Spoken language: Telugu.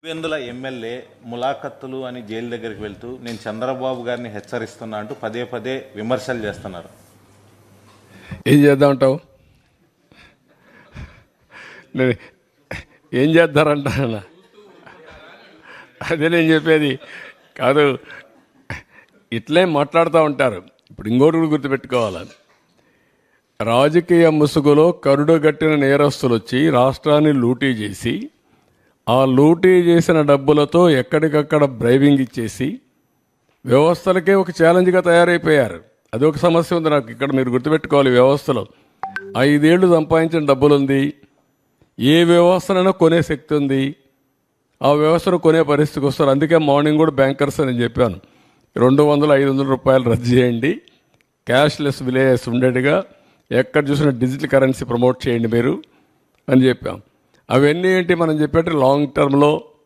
పులివెందుల ఎమ్మెల్యే ములాఖత్తులు అని జైలు దగ్గరికి వెళ్తూ నేను చంద్రబాబు గారిని హెచ్చరిస్తున్నా అంటూ పదే పదే విమర్శలు చేస్తున్నారు. ఏం చేద్దామంటావు? నేను ఏం చేద్దారంట అదే నేను చెప్పేది కాదు. ఇట్లే మాట్లాడుతూ ఉంటారు. ఇప్పుడు ఇంకోటి కూడా గుర్తుపెట్టుకోవాలి. రాజకీయ ముసుగులో కరుడుగట్టిన నేరస్తులు వచ్చి రాష్ట్రాన్ని లూటీ చేసి ఆ లూటీ చేసిన డబ్బులతో ఎక్కడికక్కడ బ్రైవింగ్ ఇచ్చేసి వ్యవస్థలకే ఒక ఛాలెంజ్గా తయారైపోయారు. అది ఒక సమస్య ఉంది నాకు. ఇక్కడ మీరు గుర్తుపెట్టుకోవాలి, వ్యవస్థలో 5 ఏళ్ళు సంపాదించిన డబ్బులు ఉంది. ఏ వ్యవస్థనైనా కొనే శక్తి ఉంది. ఆ వ్యవస్థను కొనే పరిస్థితికి వస్తారు. అందుకే మార్నింగ్ కూడా బ్యాంకర్స్ అని చెప్పాను, 200-500 రూపాయలు రద్దు చేయండి, క్యాష్లెస్ విలేజెస్ ఉండేట్టుగా ఎక్కడ చూసినా డిజిటల్ కరెన్సీ ప్రమోట్ చేయండి మీరు అని చెప్పాం. అవన్నీ ఏంటి మనం చెప్పేట్టు లాంగ్ టర్మ్లో